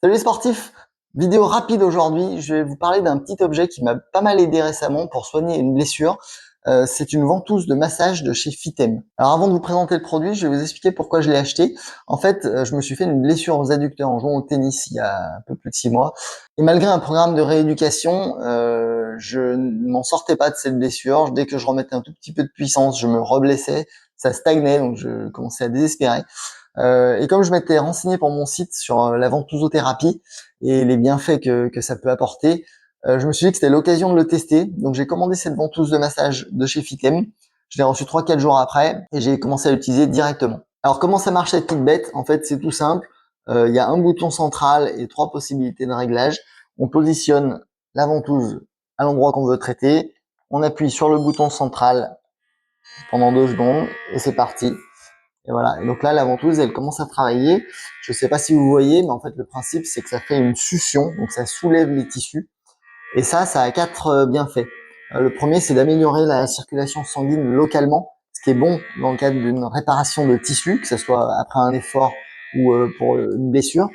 Salut les sportifs! Vidéo rapide aujourd'hui, je vais vous parler d'un petit objet qui m'a pas mal aidé récemment pour soigner une blessure. C'est une ventouse de massage de chez Fitem. Alors avant de vous présenter le produit, je vais vous expliquer pourquoi je l'ai acheté. En fait, je me suis fait une blessure aux adducteurs en jouant au tennis il y a un peu plus de 6 mois. Et malgré un programme de rééducation, je ne m'en sortais pas de cette blessure. Dès que je remettais un tout petit peu de puissance, je me reblessais, ça stagnait, donc je commençais à désespérer. Et comme je m'étais renseigné pour mon site sur la ventousothérapie et les bienfaits que ça peut apporter, je me suis dit que c'était l'occasion de le tester. Donc j'ai commandé cette ventouse de massage de chez Fitem. Je l'ai reçue 3-4 jours après et j'ai commencé à l'utiliser directement. Alors comment ça marche cette petite bête? En fait, c'est tout simple. Il y a un bouton central et 3 possibilités de réglage. On positionne la ventouse à l'endroit qu'on veut traiter. On appuie sur le bouton central pendant 2 secondes et c'est parti. Et voilà. Et donc là, la ventouse, elle commence à travailler. Je ne sais pas si vous voyez, mais en fait, le principe, c'est que ça fait une succion. Donc, ça soulève les tissus. Et ça a 4 bienfaits. Le premier, c'est d'améliorer la circulation sanguine localement, ce qui est bon dans le cadre d'une réparation de tissu, que ce soit après un effort ou pour une blessure,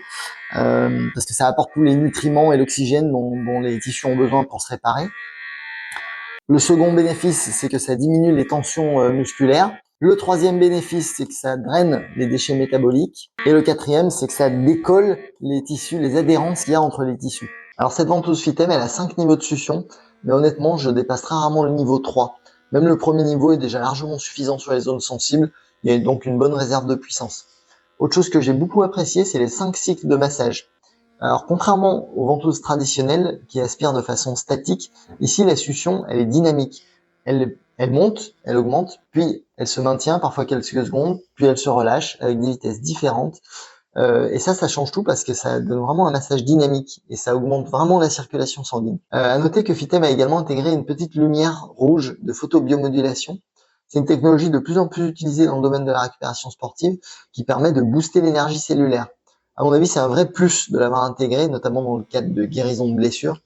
parce que ça apporte tous les nutriments et l'oxygène dont les tissus ont besoin pour se réparer. Le second bénéfice, c'est que ça diminue les tensions musculaires. Le troisième bénéfice, c'est que ça draine les déchets métaboliques. Et le quatrième, c'est que ça décolle les tissus, les adhérences qu'il y a entre les tissus. Alors cette ventouse Fitem, elle a 5 niveaux de succion, mais honnêtement, je dépasse très rarement le niveau 3. Même le premier niveau est déjà largement suffisant sur les zones sensibles. Il y a donc une bonne réserve de puissance. Autre chose que j'ai beaucoup apprécié, c'est les 5 cycles de massage. Alors, contrairement aux ventouses traditionnelles qui aspirent de façon statique, ici la succion, elle est dynamique. Elle monte, elle augmente, puis elle se maintient parfois quelques secondes, puis elle se relâche avec des vitesses différentes. Et ça change tout parce que ça donne vraiment un massage dynamique et ça augmente vraiment la circulation sanguine. À noter que Fitem a également intégré une petite lumière rouge de photobiomodulation. C'est une technologie de plus en plus utilisée dans le domaine de la récupération sportive qui permet de booster l'énergie cellulaire. À mon avis, c'est un vrai plus de l'avoir intégré, notamment dans le cadre de guérison de blessures.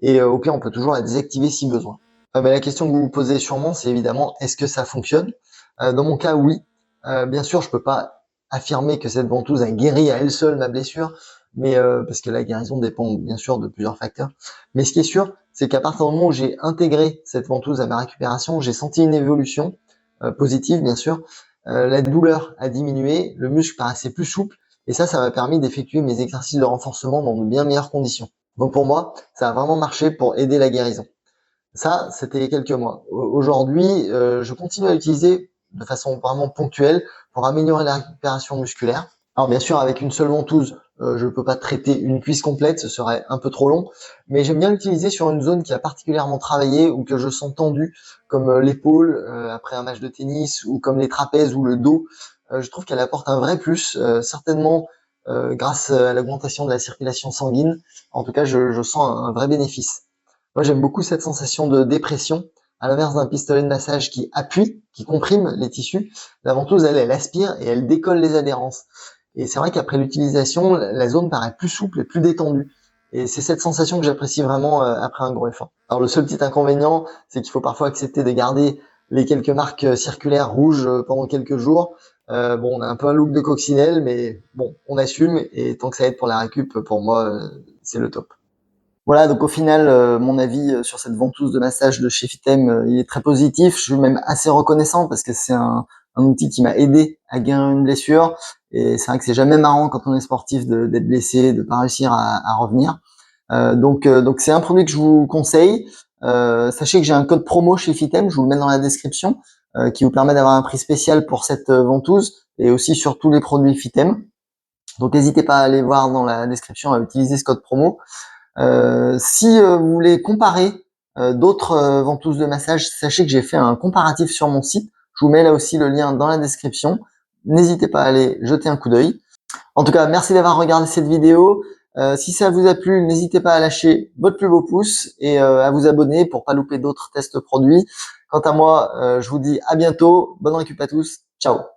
Et au pire, on peut toujours la désactiver si besoin. La question que vous vous posez sûrement, c'est évidemment, est-ce que ça fonctionne? Dans mon cas, oui. Bien sûr, je peux pas affirmer que cette ventouse a guéri à elle seule ma blessure, mais parce que la guérison dépend bien sûr de plusieurs facteurs. Mais ce qui est sûr, c'est qu'à partir du moment où j'ai intégré cette ventouse à ma récupération, j'ai senti une évolution positive, bien sûr. La douleur a diminué, le muscle paraissait plus souple, et ça m'a permis d'effectuer mes exercices de renforcement dans de bien meilleures conditions. Donc pour moi, ça a vraiment marché pour aider la guérison. Ça, c'était il y a quelques mois. Aujourd'hui, je continue à l'utiliser de façon vraiment ponctuelle pour améliorer la récupération musculaire. Alors bien sûr, avec une seule ventouse, je ne peux pas traiter une cuisse complète, ce serait un peu trop long, mais j'aime bien l'utiliser sur une zone qui a particulièrement travaillé ou que je sens tendue, comme l'épaule après un match de tennis, ou comme les trapèzes ou le dos. Je trouve qu'elle apporte un vrai plus, certainement grâce à l'augmentation de la circulation sanguine. En tout cas, je sens un vrai bénéfice. Moi, j'aime beaucoup cette sensation de dépression. À l'inverse d'un pistolet de massage qui appuie, qui comprime les tissus, la ventouse, elle aspire et elle décolle les adhérences. Et c'est vrai qu'après l'utilisation, la zone paraît plus souple et plus détendue. Et c'est cette sensation que j'apprécie vraiment après un gros effort. Alors le seul petit inconvénient, c'est qu'il faut parfois accepter de garder les quelques marques circulaires rouges pendant quelques jours. Bon, on a un peu un look de coccinelle, mais bon, on assume, et tant que ça aide pour la récup, pour moi, c'est le top. Voilà, donc au final, mon avis sur cette ventouse de massage de chez Fitem, il est très positif. Je suis même assez reconnaissant parce que c'est un outil qui m'a aidé à guérir une blessure. Et c'est vrai que c'est jamais marrant quand on est sportif d'être blessé, de pas réussir à revenir. Donc c'est un produit que je vous conseille. Sachez que j'ai un code promo chez Fitem, je vous le mets dans la description, qui vous permet d'avoir un prix spécial pour cette ventouse et aussi sur tous les produits Fitem. Donc n'hésitez pas à aller voir dans la description, à utiliser ce code promo. Si vous voulez comparer d'autres ventouses de massage, sachez que j'ai fait un comparatif sur mon site. Je vous mets là aussi le lien dans la description. N'hésitez pas à aller jeter un coup d'œil. En tout cas, merci d'avoir regardé cette vidéo. Si ça vous a plu, n'hésitez pas à lâcher votre plus beau pouce et à vous abonner pour pas louper d'autres tests produits. Quant à moi, je vous dis à bientôt. Bonne récup à tous. Ciao.